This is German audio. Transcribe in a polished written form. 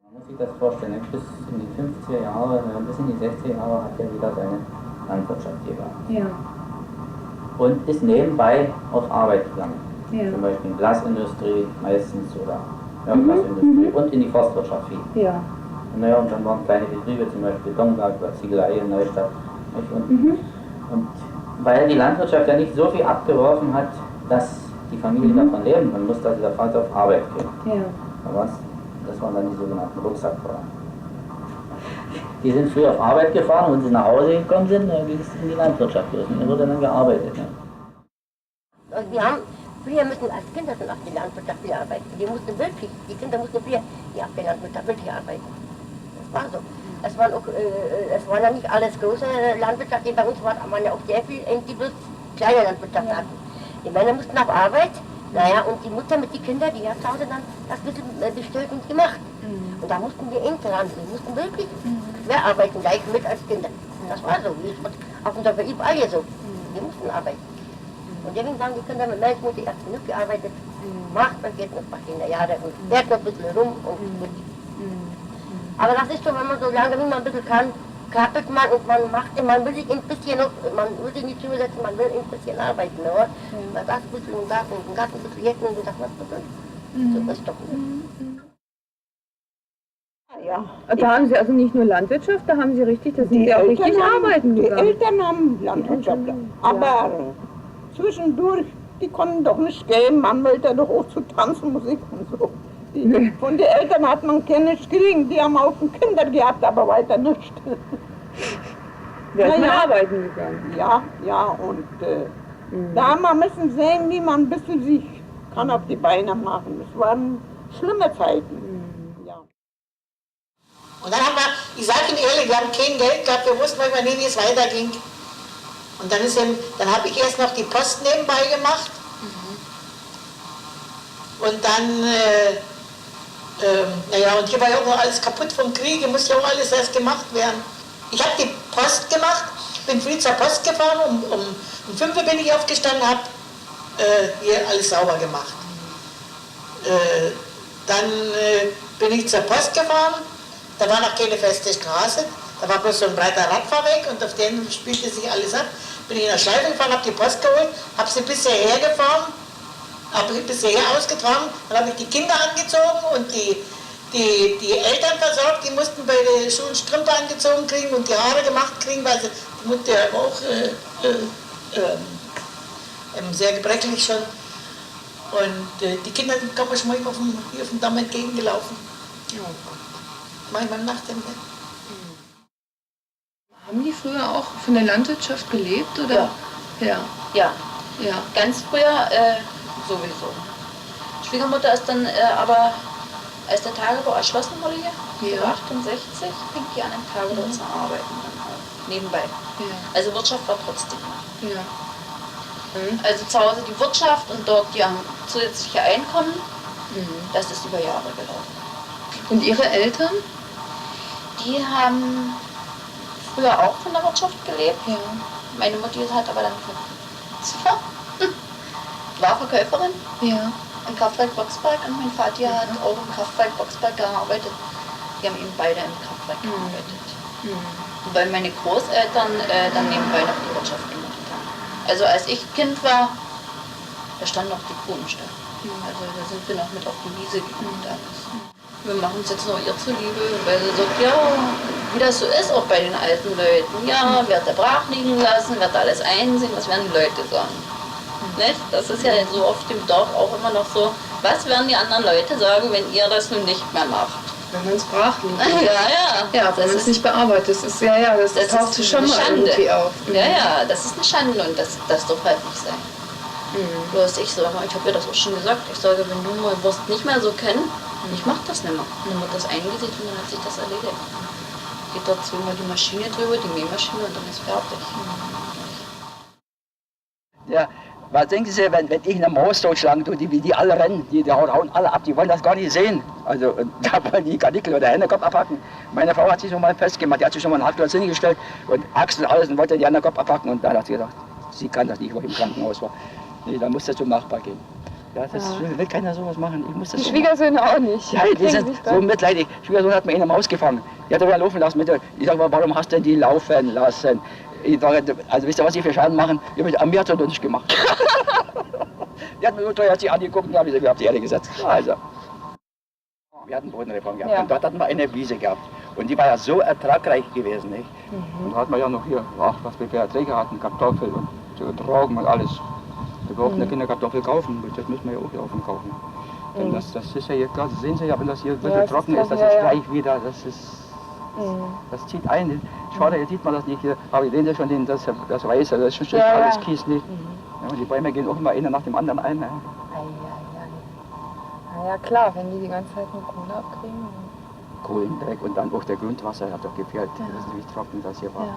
Man muss sich das vorstellen, bis in die 50er Jahre, bis in die 60er Jahre hat er wieder seine Landwirtschaft gemacht. Ja. Und ist nebenbei auf Arbeit gegangen. Ja. Zum Beispiel in Glasindustrie meistens oder Glasindustrie und in die Forstwirtschaft viel. Ja. Und, naja, und dann waren kleine Betriebe, zum Beispiel Domberg oder Ziegelei in Neustadt. Und weil die Landwirtschaft ja nicht so viel abgeworfen hat, dass die Familie davon leben, man musste also der Vater auf Arbeit gehen. Ja. Das waren dann die sogenannten Rucksackfahrer. Die sind früh auf Arbeit gefahren und wenn sie nach Hause gekommen sind, dann ging es in die Landwirtschaft los. Und dann wurde dann gearbeitet. Ne? Und früher müssen als Kinder schon auf die Landwirtschaft viel arbeiten. Die Kinder mussten früher auf der Landwirtschaft wirklich arbeiten. Das war so. Es waren ja nicht alles große Landwirtschaft, bei uns waren ja auch sehr viel, die bloß kleine Landwirtschaft hatten. Die Männer mussten auf Arbeit, und die Mutter mit den Kindern, die hat zu Hause dann das bisschen bestellt und gemacht. Und da mussten die Enkel ran, die mussten wirklich mehr arbeiten, gleich mit als Kinder. Das war so, wie es auf dem Dorf überall hier so. Die mussten arbeiten. Und irgendwann sagen die Kinder mit Melkmutter, ich habe genug gearbeitet, macht man jetzt noch ein paar Kinderjahre und fährt noch ein bisschen rum und gut. Aber das ist so, wenn man so lange wie man ein bisschen kann, krabbelt man und man will sich ein bisschen noch, man will sich nicht zusetzen, man will ein bisschen arbeiten, oder? Man das ein bisschen im Garten ein bisschen jetten und sagt, was so ist doch nicht. Ja. Da haben Sie also nicht nur Landwirtschaft, da haben Sie richtig, da sind Sie auch richtig arbeiten gegangen. Die Eltern haben Landwirtschaft, aber zwischendurch, die konnten doch nicht gehen, man wollte doch auch zu Tanzmusik und so. Von den Eltern hat man nichts gekriegt, die haben auch Kinder gehabt, aber weiter nicht. Da ist man arbeiten gegangen. Ja, und da man müssen sehen, wie man ein bisschen sich kann auf die Beine machen. Es waren schlimme Zeiten. Ja. Und dann haben wir, ich sage Ihnen ehrlich, wir haben kein Geld gehabt, wir wussten manchmal nie, wie es weiterging. Und dann habe ich erst noch die Post nebenbei gemacht. Und dann, und hier war ja auch noch alles kaputt vom Krieg, musste ja auch alles erst gemacht werden. Ich habe die Post gemacht, bin früh zur Post gefahren, um 5 Uhr bin ich aufgestanden, habe hier alles sauber gemacht. Dann bin ich zur Post gefahren, da war noch keine feste Straße, da war bloß so ein breiter Radfahrweg und auf dem spielte sich alles ab. Bin ich in der Schleife gefahren, habe die Post geholt, habe sie bis hierher gefahren, habe bis hierher ausgetragen, dann habe ich die Kinder angezogen und die Eltern versorgt, die mussten bei den Schulen Strümpfe angezogen kriegen und die Haare gemacht kriegen, weil die Mutter auch sehr gebrechlich schon. Und die Kinder sind manchmal hier auf dem Damm entgegengelaufen. Manchmal nach dem Bett. Haben die früher auch von der Landwirtschaft gelebt, oder? Ja. Ganz früher sowieso. Schwiegermutter ist dann aber, als der Tagebau erschlossen wurde hier, 68, fing die an dem Tagebau zu arbeiten, dann auch nebenbei. Also Wirtschaft war trotzdem. Also zu Hause die Wirtschaft und dort die haben zusätzliche Einkommen, das ist über Jahre gelaufen. Und Ihre Eltern? Die haben früher auch von der Wirtschaft gelebt. Meine Mutter hat aber dann war Verkäuferin im Kraftwerk Boxberg und mein Vater hat auch im Kraftwerk Boxberg gearbeitet. Die haben eben beide im Kraftwerk gearbeitet. Weil meine Großeltern dann nebenbei noch die Wirtschaft gemacht haben. Also als ich Kind war, da stand noch die Kuhenstallen. Also da sind wir noch mit auf die Wiese gegangen und alles. Wir machen es jetzt noch ihr zuliebe, weil sie sagt, wie das so ist, auch bei den alten Leuten. Ja, wird er brach liegen lassen, wird alles einsehen, was werden die Leute sagen. Nicht? Das ist ja so oft im Dorf auch immer noch so, was werden die anderen Leute sagen, wenn ihr das nun nicht mehr macht? Wenn man es brach liegt. Ja, wenn man es nicht bearbeitet. Das ist, das taucht schon mal irgendwie auf. Ja, das ist eine Schande und das darf halt nicht sein. Bloß ich sage, ich habe ihr das auch schon gesagt, ich sage, wenn du mal Wurst nicht mehr so kennen, ich mach das nicht mehr. Dann wird das eingesät und dann hat sich das erledigt. Geht dazu mal die Maschine drüber, die Mähmaschine und dann ist fertig. Ja, was denken Sie, wenn ich in einem Haus totschlagen tue, wie die alle rennen, die hauen alle ab, die wollen das gar nicht sehen. Also da wollen die Karnickel oder Hände Kopf abhacken. Meine Frau hat sich schon mal festgemacht, die hat sich schon mal einen Hartplatz hingestellt und Achseln alles und wollte die anderen Kopf abhacken und dann hat sie gesagt, sie kann das nicht, wo ich im Krankenhaus war. Nee, dann muss das zum Nachbar gehen. Ja, das will keiner sowas machen. Ich muss das Die so Schwiegersöhne auch nicht. machen. Ja, die sind so mitleidig. Schwiegersohn hat mir eine Maus gefangen. Die hat er wieder laufen lassen. Ich sage, warum hast du denn die laufen lassen? Ich sage, also wisst ihr, was die für Schaden machen? An mir hat er doch nicht gemacht. Die hat mir nur teuer angeguckt und habe ich sie wieder auf die Erde gesetzt. Also. Wir hatten Bodenreform gehabt und dort hatten wir eine Wiese gehabt. Und die war ja so ertragreich gewesen. Nicht? Und da hatten wir ja noch hier, ach, was wir für Erträge hatten, Kartoffeln und Trauben und alles. Wir brauchten ja keine Kartoffel kaufen, das müssen wir ja auch hier offen kaufen. Denn das ist ja hier, klar, Sie sehen ja, wenn das hier ein bisschen trocken ist, das ist gleich wieder, das zieht ein. Schade, jetzt sieht man das nicht hier, aber Sie sehen ja schon das Weiße, das ist schon alles Kies nicht. Ja, und die Bäume gehen auch immer einer nach dem anderen ein. Ne? Ja klar, wenn die ganze Zeit nur Kohle abkriegen. Kohlendreck und dann auch der Grundwasser hat doch gefehlt. Das ist nämlich trocken, das hier war. Ja.